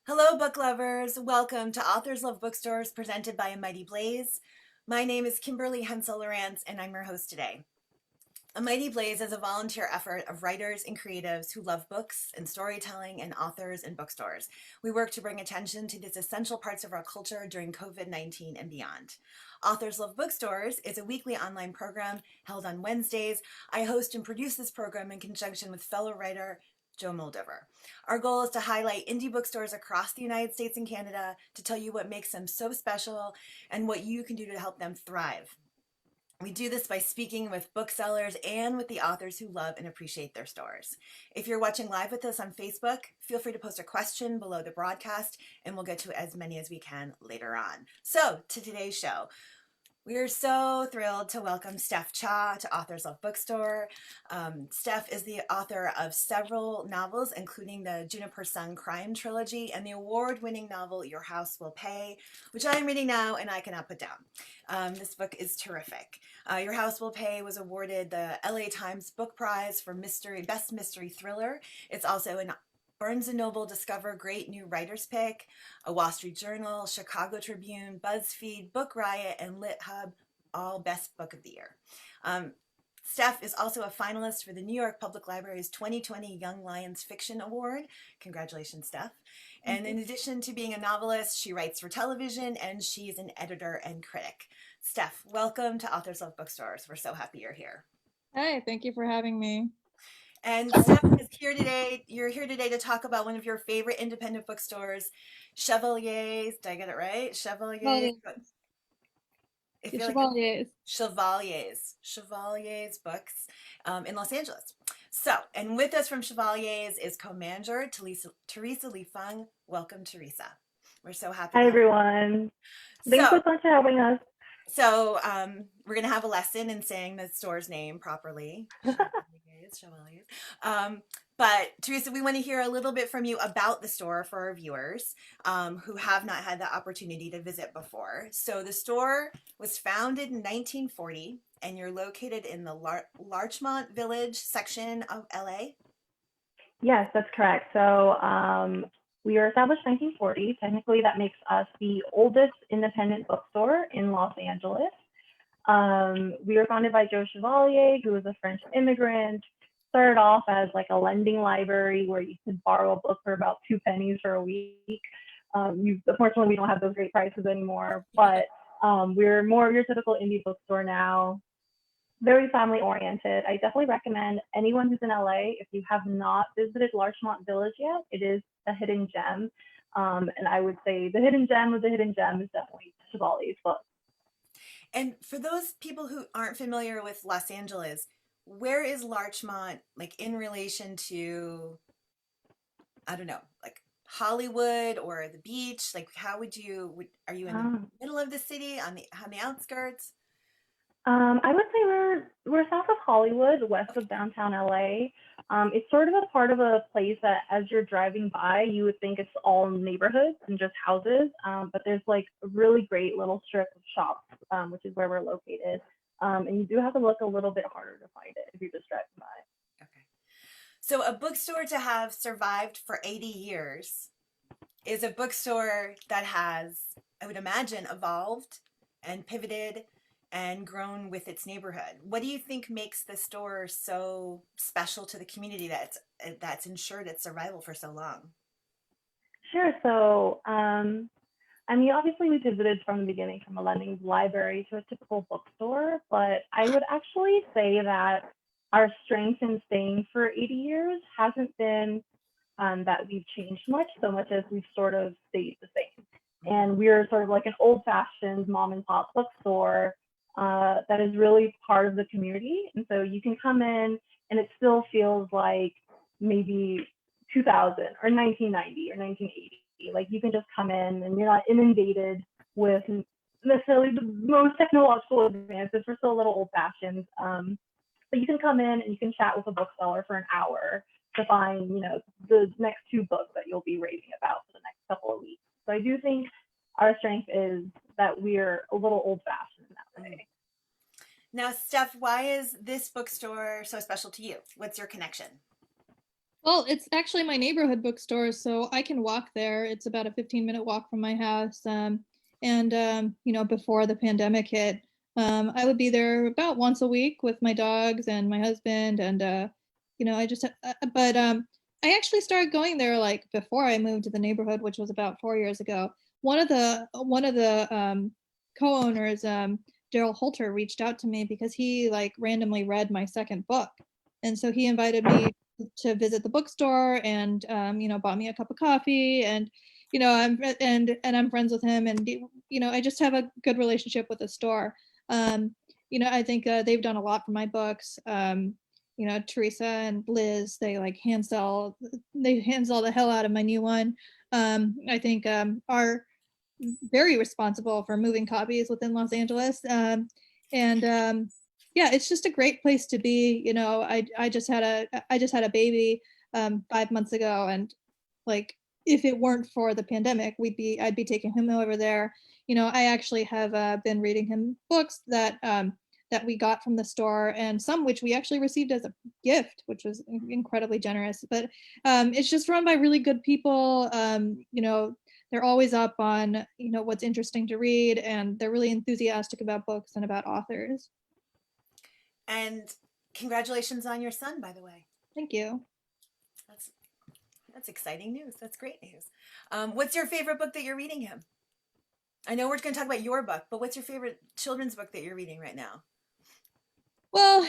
Hello, book lovers. Welcome to Authors Love Bookstores presented by A Mighty Blaze. My name is Kimberly Hensle-Lowrance, and I'm your host today. A Mighty Blaze is a volunteer effort of writers and creatives who love books and storytelling and authors and bookstores. We work to bring attention to these essential parts of our culture during COVID-19 and beyond. Authors Love Bookstores is a weekly online program held on Wednesdays. I host and produce this program in conjunction with fellow writer Joe Moldover. Our goal is to highlight indie bookstores across the United States and Canada to tell you what makes them so special and what you can do to help them thrive. We do this by speaking with booksellers and with the authors who love and appreciate their stores. If you're watching live with us on Facebook, feel free to post a question below the broadcast and we'll get to as many as we can later on. So, to today's show, we are so thrilled to welcome Steph Cha to Authors Love Bookstore. Steph is the author of several novels, including the Juniper Sun Crime Trilogy and the award-winning novel Your House Will Pay, which I am reading now and I cannot put down. This book is terrific. Your House Will Pay was awarded the LA Times Book Prize for Best Mystery Thriller. It's also an Barnes & Noble Discover Great New Writers Pick, a Wall Street Journal, Chicago Tribune, BuzzFeed, Book Riot, and LitHub, all Best Book of the Year. Steph is also a finalist for the New York Public Library's 2020 Young Lions Fiction Award. Congratulations, Steph. And in addition to being a novelist, she writes for television and she's an editor and critic. Steph, welcome to Authors Love Bookstores. We're so happy you're here. Hi, thank you for having me. And Steph is here today. You're here today to talk about one of your favorite independent bookstores, Chevaliers. Did I get it right? Chevaliers. Chevalier, I the feel like Chevaliers. Chevaliers Books in Los Angeles. So, and with us from Chevaliers is co-manager Teresa Lee Fung. Welcome, Teresa. We're so happy to Hi, have you. everyone. Thanks So, so much for having us. we're going to have a lesson in saying the store's name properly. Chevaliers. But Teresa, we want to hear a little bit from you about the store for our viewers who have not had the opportunity to visit before. So the store was founded in 1940 and you're located in the Larchmont Village section of LA. Yes, that's correct. So we were established 1940. Technically, that makes us the oldest independent bookstore in Los Angeles. We were founded by Joe Chevalier, who was a French immigrant. Started off as like a lending library where you could borrow a book for about 2 pennies for a week. Unfortunately, we don't have those great prices anymore, but we're more of your typical indie bookstore now. Very family oriented. I definitely recommend anyone who's in LA, if you have not visited Larchmont Village yet, it is a hidden gem. And I would say the hidden gem of the hidden gem is definitely Chevalier's book. And for those people who aren't familiar with Los Angeles, where is Larchmont like in relation to, I don't know, like Hollywood or the beach? Like how are you in the Um, middle of the city on the outskirts? I would say we're south of Hollywood, west Okay. of downtown LA. It's sort of a part of a place that, as you're driving by, you would think it's all neighborhoods and just houses. But there's like a really great little strip of shops, which is where we're located. And you do have to look a little bit harder to find it if you're just driving by. Okay. So a bookstore to have survived for 80 years is a bookstore that has, I would imagine, evolved and pivoted and grown with its neighborhood. What do you think makes the store so special to the community that's ensured its survival for so long? Sure. So, I mean, obviously we pivoted from the beginning from a lending library to a typical bookstore, but I would actually say that our strength in staying for 80 years hasn't been that we've changed so much as we've sort of stayed the same. And we're sort of like an old fashioned mom and pop bookstore that is really part of the community. And so you can come in and it still feels like maybe 2000 or 1990 or 1980. Like you can just come in and you're not inundated with necessarily the most technological advances. We're still a little old fashioned. But you can come in and you can chat with a bookseller for an hour to find, the next 2 books that you'll be raving about for the next couple of weeks. So I do think our strength is that we're a little old fashioned in that way. Now, Steph, why is this bookstore so special to you? What's your connection? Well, it's actually my neighborhood bookstore, so I can walk there. It's about a 15-minute walk from my house. Before the pandemic hit, I would be there about once a week with my dogs and my husband. I actually started going there like before I moved to the neighborhood, which was about 4 years ago. One of the co-owners, Daryl Holter, reached out to me because he like randomly read my second book, and so he invited me to visit the bookstore and bought me a cup of coffee, and I'm friends with him, and I just have a good relationship with the store. I think they've done a lot for my books. Teresa and Liz, they hand sell the hell out of my new one. I think are very responsible for moving copies within Los Angeles. And Yeah, it's just a great place to be. I just had a baby 5 months ago, and like if it weren't for the pandemic, I'd be taking him over there. I actually have been reading him books that we got from the store, and some which we actually received as a gift, which was incredibly generous. But it's just run by really good people. They're always up on what's interesting to read, and they're really enthusiastic about books and about authors. And congratulations on your son, by the way. Thank you. That's that's exciting news. That's great news. What's your favorite book that you're reading him? I know we're going to talk about your book, but what's your favorite children's book that you're reading right now? Well,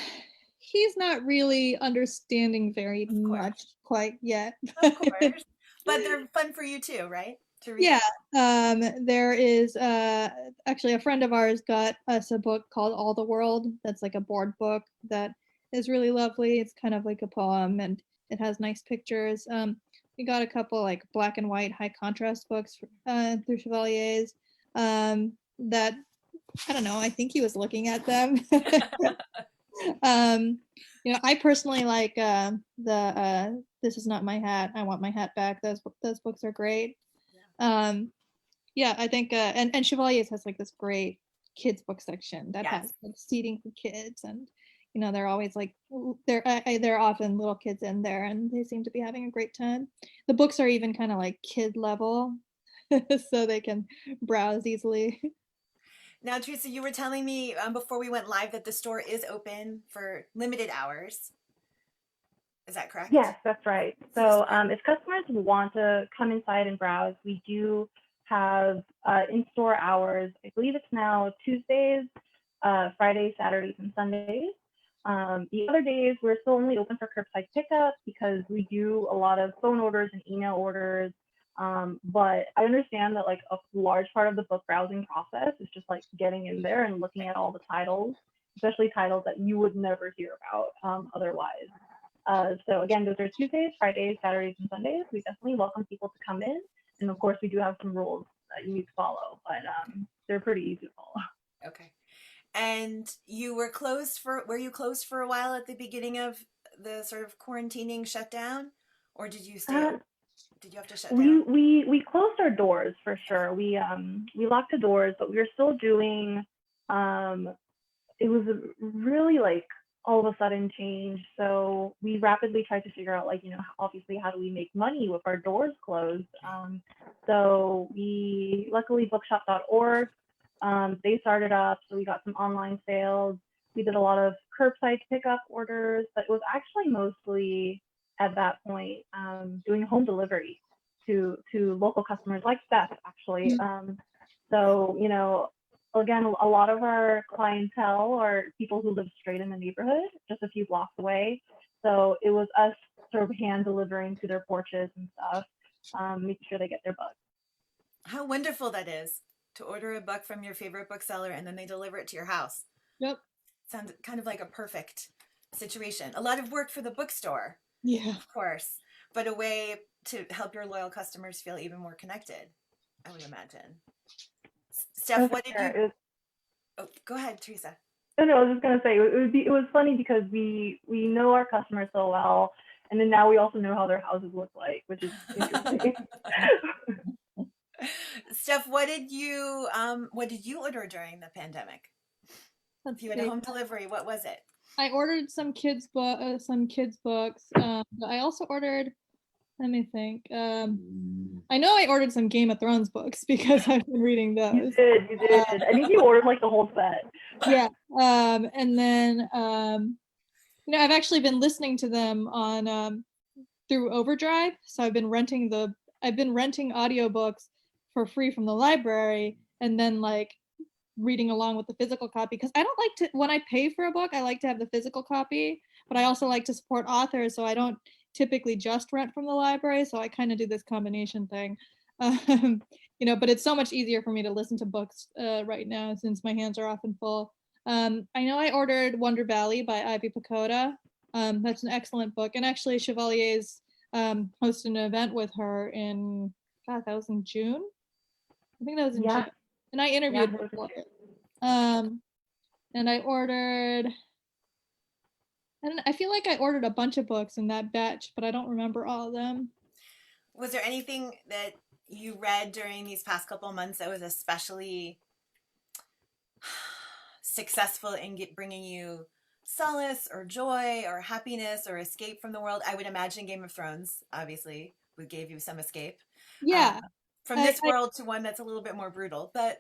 he's not really understanding very much quite yet. Of course. But they're fun for you too, right? To read. Yeah, there is actually a friend of ours got us a book called All the World. That's like a board book that is really lovely. It's kind of like a poem, and it has nice pictures. We got a couple like black and white high contrast books through Chevaliers that I don't know. I think he was looking at them. I personally like the This Is Not My Hat. I Want My Hat Back. Those books are great. I think and Chevaliers has like this great kids book section that has like seating for kids, and they're always like they're often little kids in there, and they seem to be having a great time. The books are even kind of like kid level, so they can browse easily. Now, Teresa, you were telling me before we went live that the store is open for limited hours. Is that correct? Yes, that's right. So if customers want to come inside and browse, we do have in-store hours. I believe it's now Tuesdays, Fridays, Saturdays, and Sundays. The other days, we're still only open for curbside pickup because we do a lot of phone orders and email orders. But I understand that like a large part of the book browsing process is just like getting in there and looking at all the titles, especially titles that you would never hear about otherwise. So again, those are Tuesdays, Fridays, Saturdays, and Sundays. We definitely welcome people to come in. And of course, we do have some rules that you need to follow, but they're pretty easy to follow. Okay. And were you closed for a while at the beginning of the sort of quarantining shutdown? Or did you did you have to shut down? We closed our doors for sure. We locked the doors, but we were still doing, it was really like all of a sudden change. So we rapidly tried to figure out, like, obviously, how do we make money with our doors closed? So we, luckily, bookshop.org, they started up. So we got some online sales. We did a lot of curbside pickup orders, but it was actually mostly at that point doing home delivery to local customers like Stephs, actually. So, again, a lot of our clientele are people who live straight in the neighborhood, just a few blocks away. So it was us sort of hand delivering to their porches and stuff, making sure they get their book. How wonderful that is to order a book from your favorite bookseller and then they deliver it to your house. Yep. Sounds kind of like a perfect situation. A lot of work for the bookstore, Yeah. of course, but a way to help your loyal customers feel even more connected, I would imagine. Steph, what did you? Oh, go ahead, Teresa. No, I was just gonna say it was funny because we know our customers so well, and then now we also know how their houses look like, which is interesting. Steph, what did you order during the pandemic? If you had a home delivery, what was it? I ordered some kids books. But I also ordered. Let me think. I know I ordered some Game of Thrones books because I've been reading You those. did, you did. I think you ordered like the whole set. Yeah. And then I've actually been listening to them on through Overdrive. So I've been renting audiobooks for free from the library, and then like reading along with the physical copy, because I don't like to, when I pay for a book, I like to have the physical copy, but I also like to support authors, so I don't typically just rent from the library, so I kind of do this combination thing. um, but it's so much easier for me to listen to books right now since my hands are often full. I know I ordered Wonder Valley by Ivy Pacoda. That's an excellent book, and actually Chevalier's hosted an event with her in, God, that was in June. I think that was in Yeah. June, and I interviewed her for it. And I ordered, I feel like I ordered a bunch of books in that batch, but I don't remember all of them. Was there anything that you read during these past couple of months that was especially successful in bringing you solace or joy or happiness or escape from the world? I would imagine Game of Thrones, obviously, would give you some escape. Yeah. From this world to one that's a little bit more brutal, but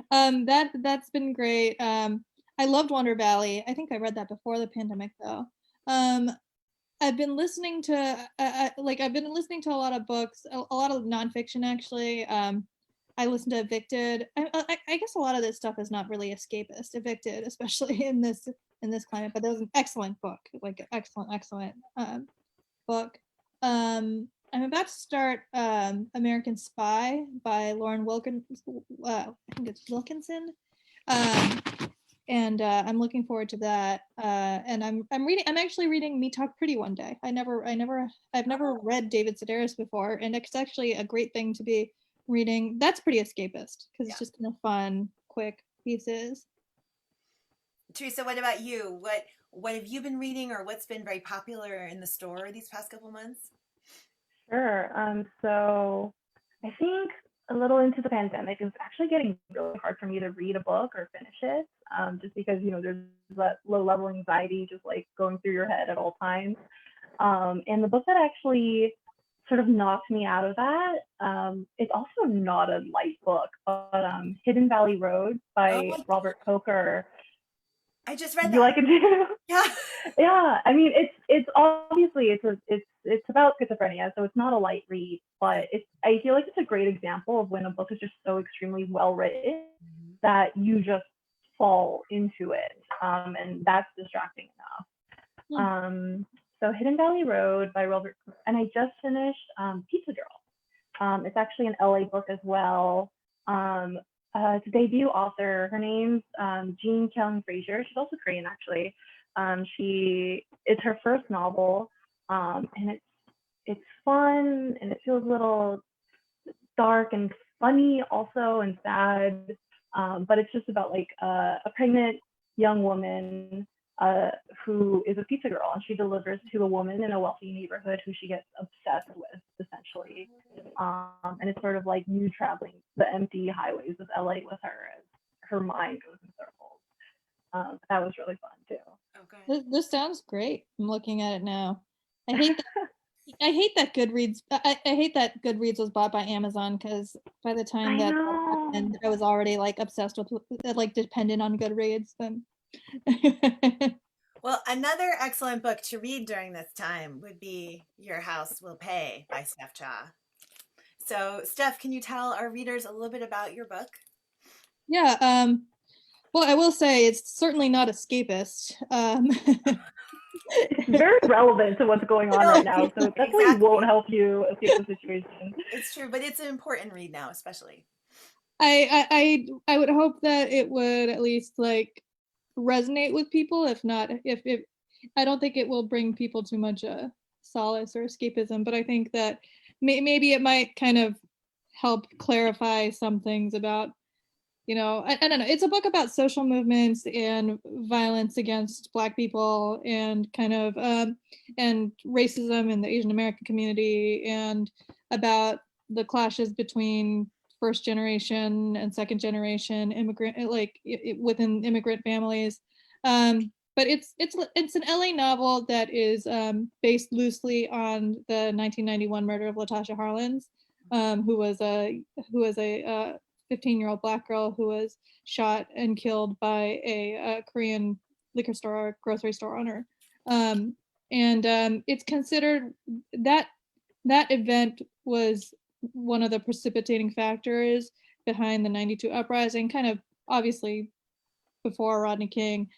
that's been great. I loved Wonder Valley. I think I read that before the pandemic though. I've been listening to I've been listening to a lot of books, a lot of nonfiction actually. I listened to Evicted. I guess a lot of this stuff is not really escapist. Evicted, especially in this climate, but that was an excellent book, like excellent book. I'm about to start American Spy by Lauren I think it's Wilkinson. And I'm looking forward to that. And I'm actually reading Me Talk Pretty One Day. I've never read David Sedaris before, and it's actually a great thing to be reading. That's pretty escapist because it's just kind of fun, quick pieces. Teresa, what about you? What have you been reading, or what's been very popular in the store these past couple months? Sure. So I think a little into the pandemic, it was actually getting really hard for me to read a book or finish it, just because, there's that low level anxiety just like going through your head at all times. And the book that actually sort of knocked me out of that, it's also not a light book, but Hidden Valley Road by Robert Coker. I just read that. You like it too? Yeah. Yeah. I mean, it's obviously it's about schizophrenia, so it's not a light read, but I feel like it's a great example of when a book is just so extremely well written that you just fall into it, and that's distracting enough. So Hidden Valley Road by Robert, and I just finished Pizza Girl. It's actually an LA book as well. It's a debut author. Her name's Jean Kyung Fraser. She's also Korean, actually. It's her first novel, and it's fun, and it feels a little dark and funny also, and sad. But it's just about like a pregnant young woman who is a pizza girl, and she delivers to a woman in a wealthy neighborhood who she gets obsessed with, essentially. And it's sort of like you traveling the empty highways of LA with her as her mind goes in circles. That was really fun too. Okay. This sounds great. I'm looking at it now. I hate that Goodreads. I hate that Goodreads was bought by Amazon, because by the time that happened, I was already like obsessed with, like, dependent on Goodreads. Then. Well, another excellent book to read during this time would be Your House Will Pay by Steph Cha. So, Steph, can you tell our readers a little bit about your book? Yeah. Well, I will say it's certainly not escapist. It's very relevant to what's going on right now, so it definitely won't help you escape the situation. It's true, but it's an important read now, especially. I would hope that it would at least like resonate with people. If not, if I don't think it will bring people too much solace or escapism, but I think that maybe it might kind of help clarify some things about, I don't know. It's a book about social movements and violence against Black people, and kind of and racism in the Asian American community, and about the clashes between first generation and second generation immigrant, like within immigrant families. But but it's an LA novel that is based loosely on the 1991 murder of Latasha Harlins, who was a 15-year-old Black girl who was shot and killed by a Korean liquor store or grocery store owner. It's considered that event was one of the precipitating factors behind the 92 uprising, kind of obviously before Rodney King.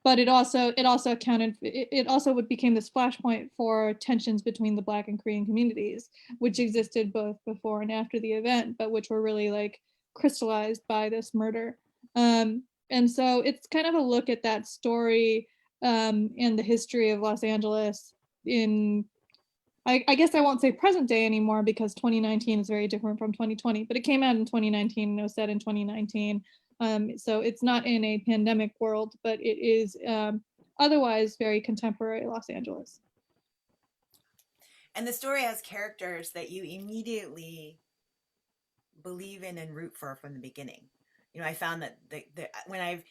But it also became this flashpoint for tensions between the Black and Korean communities, which existed both before and after the event, but which were really like crystallized by this murder. And so it's kind of a look at that story and the history of Los Angeles in, I guess I won't say present day anymore because 2019 is very different from 2020, but it came out in 2019 and it was set in 2019. So it's not in a pandemic world, but it is otherwise very contemporary Los Angeles. And the story has characters that you immediately believe in and root for from the beginning. You know, I found that when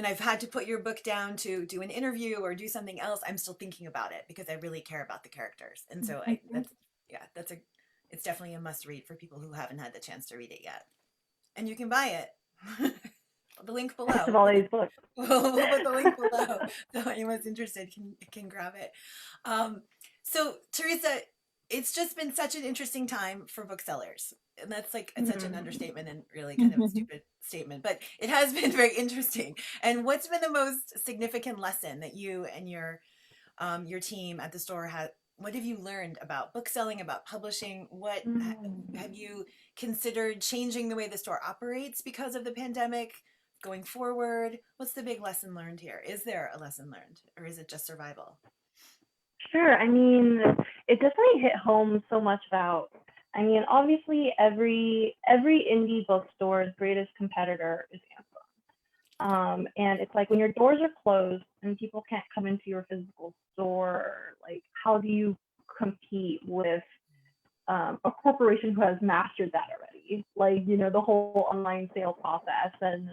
I've had to put your book down to do an interview or do something else, I'm still thinking about it because I really care about the characters. And so it's definitely a must read for people who haven't had the chance to read it yet. And you can buy it. The link below. Chevaliers Books. We'll put the link below so anyone's interested can grab it. So Teresa, it's just been such an interesting time for booksellers. And that's like such an understatement and really kind of a stupid statement, but it has been very interesting. And what's been the most significant lesson that you and your team at the store what have you learned about bookselling, about publishing? What have you considered changing the way the store operates because of the pandemic going forward? What's the big lesson learned here? Is there a lesson learned or is it just survival? Sure. I mean, it definitely hit home so much about, I mean, obviously every indie bookstore's greatest competitor is Amazon. And it's like when your doors are closed and people can't come into your physical store, like how do you compete with a corporation who has mastered that already? Like, you know, the whole online sale process. And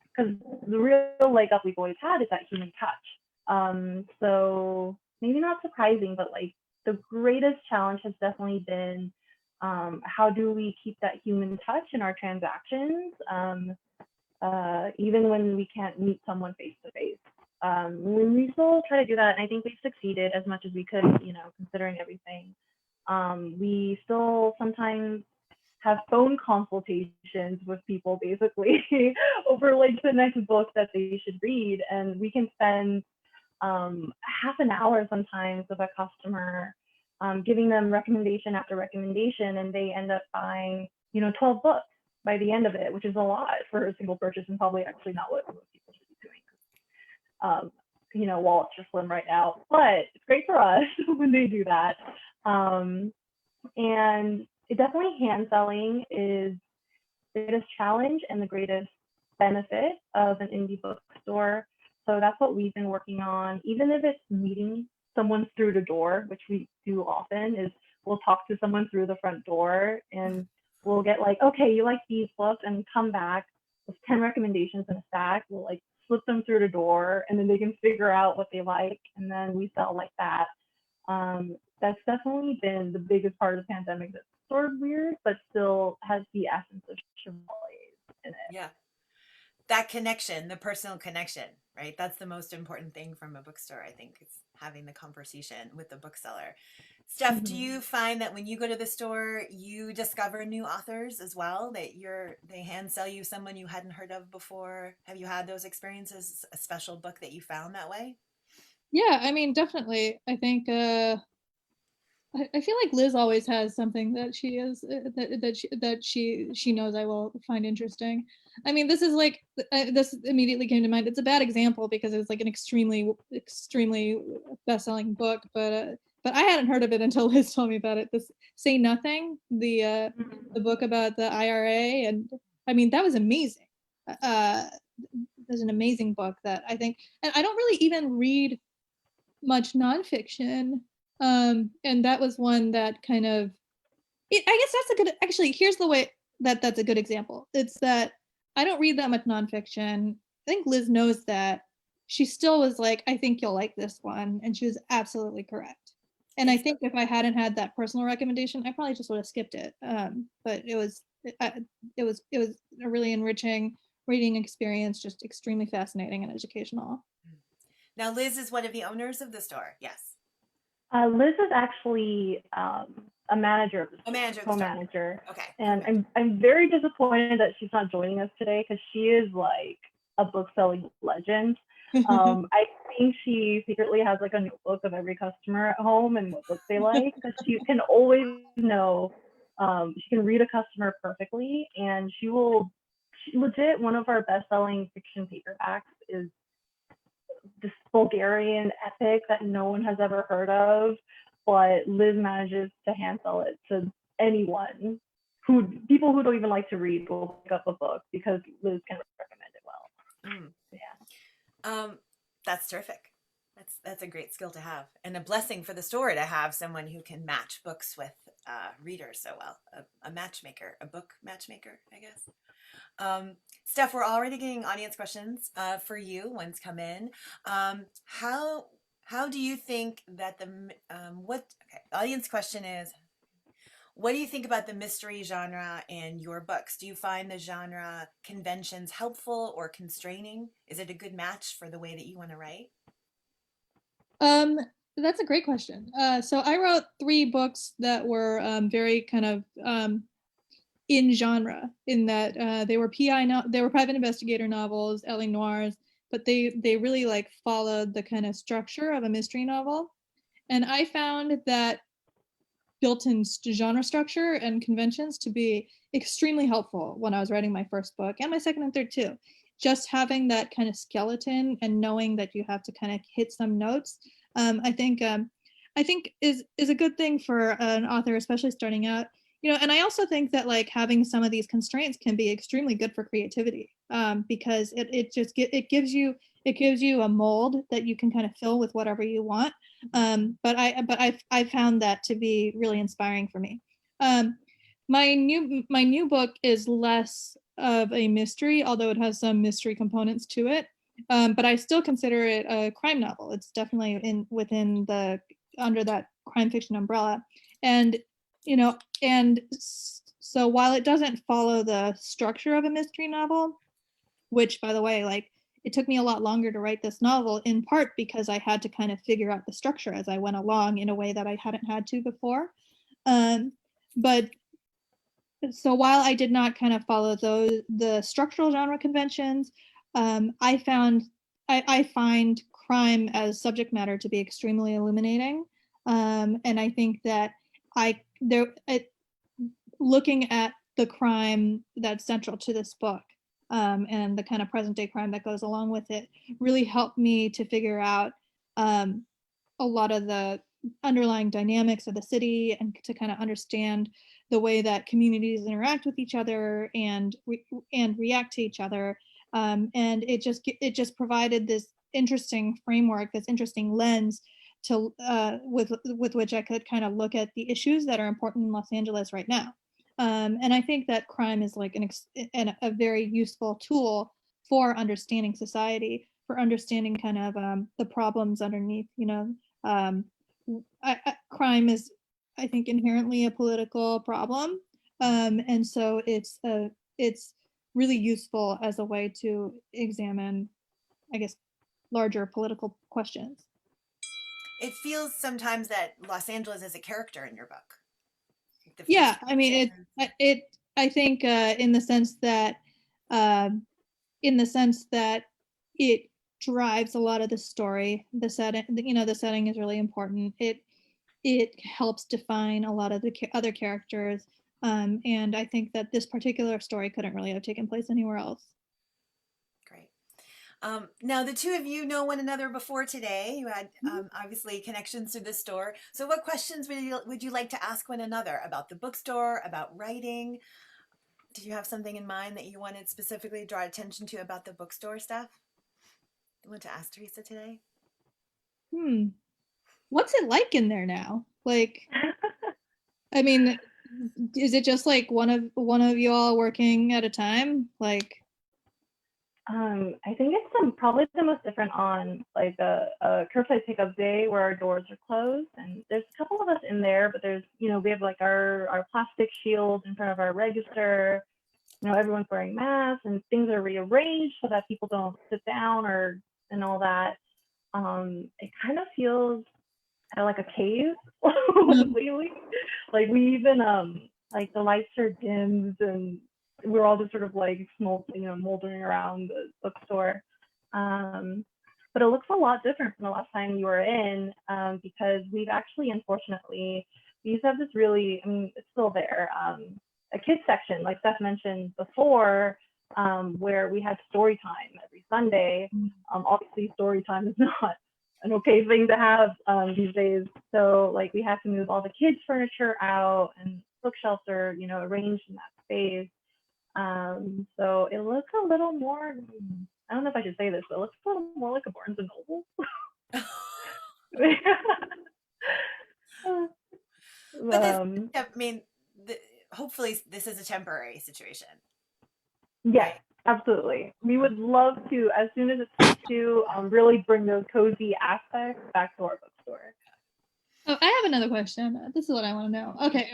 because the real leg up we've always had is that human touch. So maybe not surprising, but like the greatest challenge has definitely been how do we keep that human touch in our transactions, even when we can't meet someone face to face. When we still try to do that, and I think we've succeeded as much as we could, you know, considering everything. We still sometimes have phone consultations with people basically over like the next book that they should read, and we can spend half an hour sometimes with a customer, giving them recommendation after recommendation, and they end up buying, you know, 12 books by the end of it, which is a lot for a single purchase and probably actually not what most people should be doing. You know, wallets are slim right now, but it's great for us when they do that. And it definitely hand selling is the greatest challenge and the greatest benefit of an indie bookstore. So that's what we've been working on, even if it's meeting someone through the door, which we do often, is we'll talk to someone through the front door and we'll get like, okay, you like these books, and come back with 10 recommendations in a stack. We'll like slip them through the door and then they can figure out what they like, and then we sell like that. That's definitely been the biggest part of the pandemic that's sort of weird, but still has the essence of Chevaliers in it. Yeah. That connection, the personal connection, right? That's the most important thing from a bookstore, I think, is having the conversation with the bookseller. Steph, do you find that when you go to the store, you discover new authors as well, that they hand sell you someone you hadn't heard of before? Have you had those experiences, a special book that you found that way? Yeah, I mean, definitely. I think I feel like Liz always has something that she is that she knows I will find interesting. I mean, this is like this immediately came to mind. It's a bad example because it's like an extremely best-selling book, but I hadn't heard of it until Liz told me about it. This Say Nothing, the book about the IRA, and I mean that was amazing. There's an amazing book that I think, and I don't really even read much nonfiction. And that was one that kind of, I guess that's a good, actually, here's the way that's a good example. It's that I don't read that much nonfiction. think Liz knows that. She still was like, I think you'll like this one. And she was absolutely correct. And I think if I hadn't had that personal recommendation, I probably just would have skipped it. But it was a really enriching reading experience, just extremely fascinating and educational. Now, Liz is one of the owners of the store. Yes. Liz is actually a manager of the store, A manager of the store. co-manager. Okay. And I'm very disappointed that she's not joining us today because she is like a book selling legend. I think she secretly has like a notebook of every customer at home and what books they like, because she can always know. She can read a customer perfectly, and she legit, one of our best-selling fiction paperbacks is this Bulgarian epic that no one has ever heard of, but Liz manages to hand sell it to anyone. People who don't even like to read will pick up a book because Liz can recommend it well. Yeah. That's terrific. That's a great skill to have, and a blessing for the store to have someone who can match books with readers so well. A matchmaker, a book matchmaker, I guess. Steph, we're already getting audience questions for you. One's come in. How do you think that the audience question is, what do you think about the mystery genre in your books? Do you find the genre conventions helpful or constraining? Is it a good match for the way that you want to write? That's a great question. So I wrote 3 books that were very kind of in genre, in that they were they were private investigator novels, LA noirs, but they really like followed the kind of structure of a mystery novel. And I found that built-in genre structure and conventions to be extremely helpful when I was writing my first book and my second and third too. Just having that kind of skeleton and knowing that you have to kind of hit some notes, I think is a good thing for an author, especially starting out. And I also think that like having some of these constraints can be extremely good for creativity, because it gives you a mold that you can kind of fill with whatever you want. But I found that to be really inspiring for me. My new book is less of a mystery, although it has some mystery components to it. But I still consider it a crime novel. It's definitely within under that crime fiction umbrella. And so while it doesn't follow the structure of a mystery novel, which, by the way, like, it took me a lot longer to write this novel, in part because I had to kind of figure out the structure as I went along in a way that I hadn't had to before. But so while I did not kind of follow the structural genre conventions, I find crime as subject matter to be extremely illuminating. And I think that looking at the crime that's central to this book, and the kind of present day crime that goes along with it, really helped me to figure out a lot of the underlying dynamics of the city, and to kind of understand the way that communities interact with each other and react to each other. And it just provided this interesting framework, this interesting lens to with which I could kind of look at the issues that are important in Los Angeles right now. And I think that crime is like a very useful tool for understanding society, for understanding kind of the problems underneath. Crime is, I think, inherently a political problem, and so it's really useful as a way to examine, I guess, larger political questions. It feels sometimes that Los Angeles is a character in your book. Yeah, I mean, I think in the sense that it drives a lot of the story. The setting is really important. It helps define a lot of the other characters, and I think that this particular story couldn't really have taken place anywhere else. Great. Now, the two of you know one another before today. You had obviously connections to the store. So what questions would you like to ask one another about the bookstore, about writing? Did you have something in mind that you wanted specifically to draw attention to about the bookstore, Steph? You want to ask Teresa today? What's it like in there now? Like, I mean, is it just like one of you all working at a time? Like, I think it's probably the most different on like a curbside pickup day where our doors are closed, and there's a couple of us in there, but there's, we have like our plastic shields in front of our register. Everyone's wearing masks and things are rearranged so that people don't sit down and all that. It kind of feels like a cave lately. Like we even like the lights are dimmed and we're all just sort of like moldering around the bookstore. But it looks a lot different from the last time we were in, because we've actually, unfortunately, we used to have this really, I mean, it's still there, a kids section, like Steph mentioned before, where we had story time every Sunday. Obviously, story time is not an okay thing to have these days. So like we had to move all the kids' furniture out, and bookshelves are, arranged in that space. So it looks a little more, I don't know if I should say this, but it looks a little more like a Barnes and Noble. But this, I mean, hopefully this is a temporary situation. Yes, absolutely. We would love to, as soon as it's safe to, really bring those cozy aspects back to our bookstore. Oh, I have another question. This is what I want to know. Okay.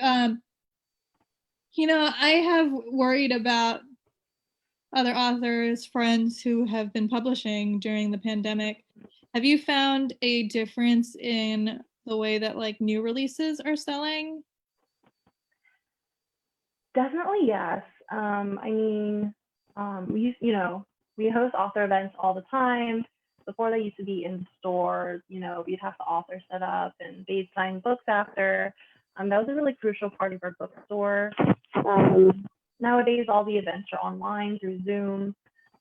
I have worried about other authors, friends who have been publishing during the pandemic. Have you found a difference in the way that like new releases are selling? Definitely, yes. We host author events all the time. Before they used to be in stores, we'd have the author set up and they'd sign books after. That was a really crucial part of our bookstore. Nowadays, all the events are online through Zoom,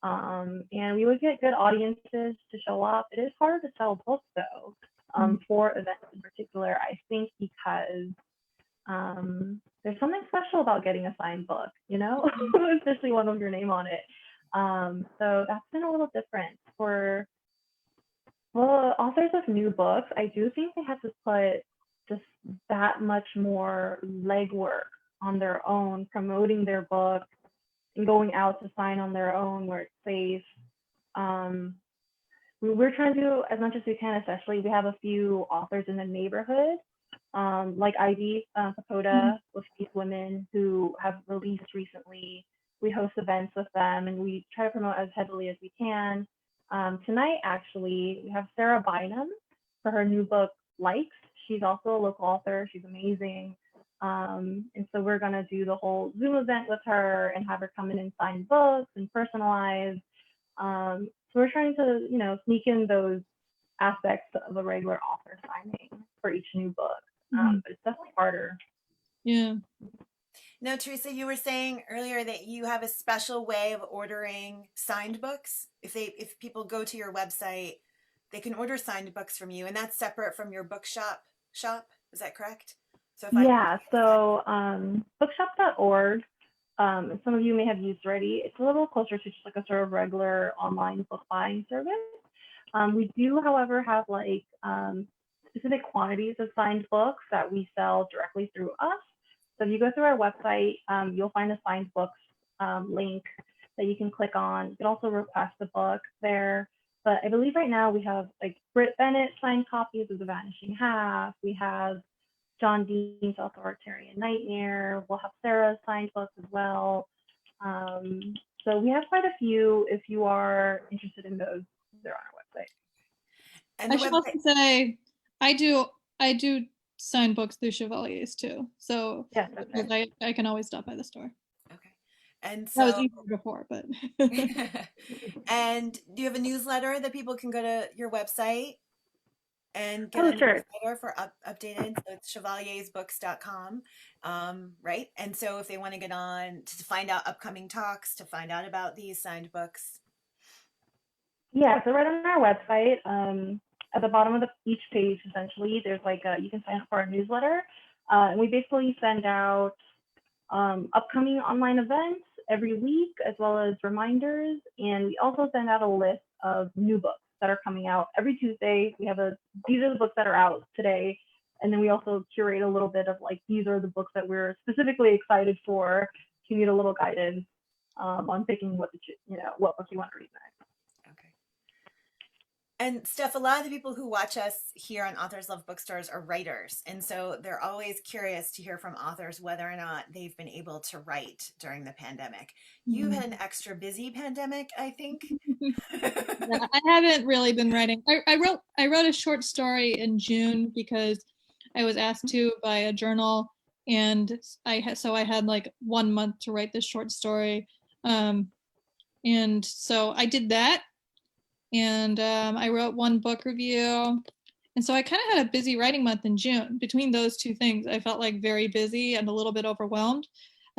and we would get good audiences to show up. It is hard to sell books, though, for events in particular, I think, because there's something special about getting a signed book, especially one with your name on it. So that's been a little different for authors of new books. I do think they have to put just that much more legwork on their own, promoting their book and going out to sign on their own where it's safe. We're trying to do as much as we can, especially we have a few authors in the neighborhood, like Ivy Pagoda, with these women who have released recently. We host events with them and we try to promote as heavily as we can. Tonight, actually, we have Sarah Bynum for her new book, Likes. She's also a local author. She's amazing. And so we're going to do the whole Zoom event with her and have her come in and sign books and personalize. So we're trying to, sneak in those aspects of a regular author signing for each new book. But it's definitely harder. Yeah. Now, Teresa, you were saying earlier that you have a special way of ordering signed books. If people go to your website, they can order signed books from you, and that's separate from your bookshop shop. Is that correct? So bookshop.org, some of you may have used already. It's a little closer to just like a sort of regular online book buying service. We do, however, have like specific quantities of signed books that we sell directly through us. So if you go through our website, you'll find a signed books link that you can click on. You can also request a book there. But I believe right now we have like Britt Bennett signed copies of The Vanishing Half. We have John Dean's Authoritarian Nightmare. We'll have Sarah's signed books as well. So we have quite a few. If you are interested in those, they're on our website. And I should also say, I do sign books through Chevaliers too. So yes, okay. I can always stop by the store. Okay. And so that was easier before, but and do you have a newsletter that people can go to your website and get a sure. newsletter for updated? So it's chevaliersbooks.com, right? And so if they want to get on to find out upcoming talks, to find out about these signed books. Yeah, so right on our website, at the bottom of each page, essentially, there's like you can sign up for our newsletter. And we basically send out upcoming online events every week, as well as reminders. And we also send out a list of new books that are coming out every Tuesday. We have these are the books that are out today. And then we also curate a little bit of like, these are the books that we're specifically excited for. If you need a little guidance. on picking what what book you want to read next. Okay. And Steph, a lot of the people who watch us here on Authors Love Bookstores are writers. And so they're always curious to hear from authors whether or not they've been able to write during the pandemic. You had an extra busy pandemic, I think. Yeah, I haven't really been writing. I wrote a short story in June because I was asked to by a journal, and I had like 1 month to write this short story, and so I did that, and I wrote one book review, and so I kind of had a busy writing month in June. Between those two things, I felt like very busy and a little bit overwhelmed.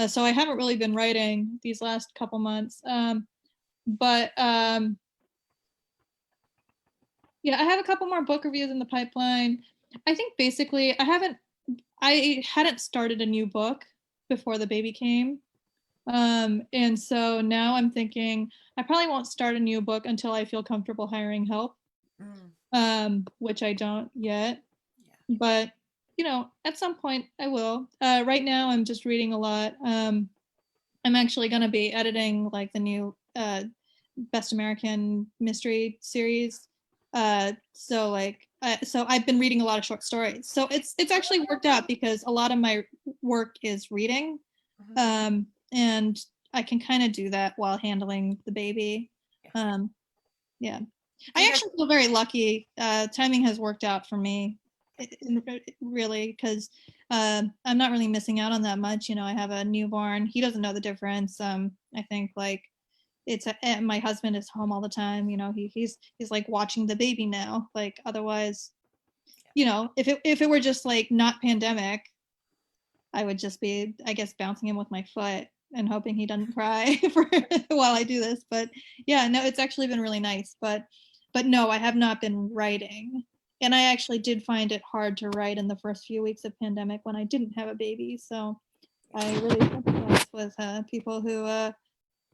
So I haven't really been writing these last couple months, but. Yeah, I have a couple more book reviews in the pipeline. I think basically I hadn't started a new book before the baby came. And so now I'm thinking I probably won't start a new book until I feel comfortable hiring help, which I don't yet. Yeah. But, at some point I will. Right now I'm just reading a lot. I'm actually going to be editing like the new Best American Mystery series. So I've been reading a lot of short stories. So it's actually worked out because a lot of my work is reading. And I can kind of do that while handling the baby. Yeah. I actually feel very lucky. Timing has worked out for me, really, because I'm not really missing out on that much. I have a newborn. He doesn't know the difference. I think like my husband is home all the time. He's like watching the baby now. Like otherwise, if it were just like not pandemic, I would just be, I guess, bouncing him with my foot and hoping he doesn't cry while I do this. But yeah, no, it's actually been really nice. But no, I have not been writing. And I actually did find it hard to write in the first few weeks of pandemic when I didn't have a baby. So I really sympathize with people who, I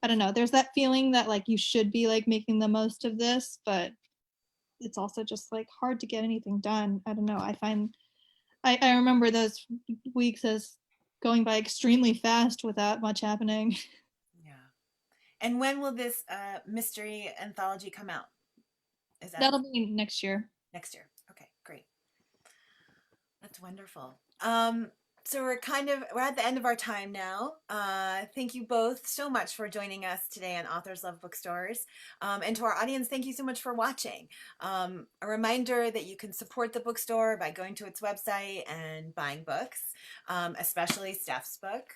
don't know, there's that feeling that like you should be like making the most of this, but it's also just like hard to get anything done. I don't know. I remember those weeks as going by extremely fast without much happening. Yeah. And when will this mystery anthology come out? That'll be next year. Next year. Okay, great. That's wonderful. So we're at the end of our time now. Thank you both so much for joining us today on Authors Love Bookstores. And to our audience, thank you so much for watching. A reminder that you can support the bookstore by going to its website and buying books, especially Steph's book.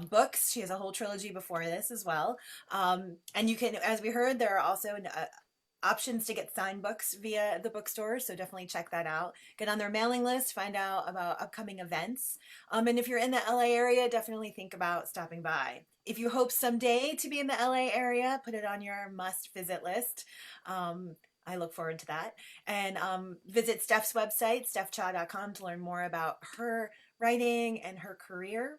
Books. She has a whole trilogy before this as well. And you can, as we heard, there are also options to get signed books via the bookstore, so definitely check that out. Get on their mailing list, find out about upcoming events. And if you're in the LA area, definitely think about stopping by. If you hope someday to be in the LA area, put it on your must-visit list. I look forward to that. And visit Steph's website, stephcha.com, to learn more about her writing and her career.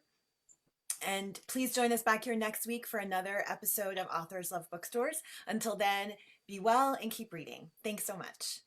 And please join us back here next week for another episode of Authors Love Bookstores. Until then, be well and keep reading. Thanks so much.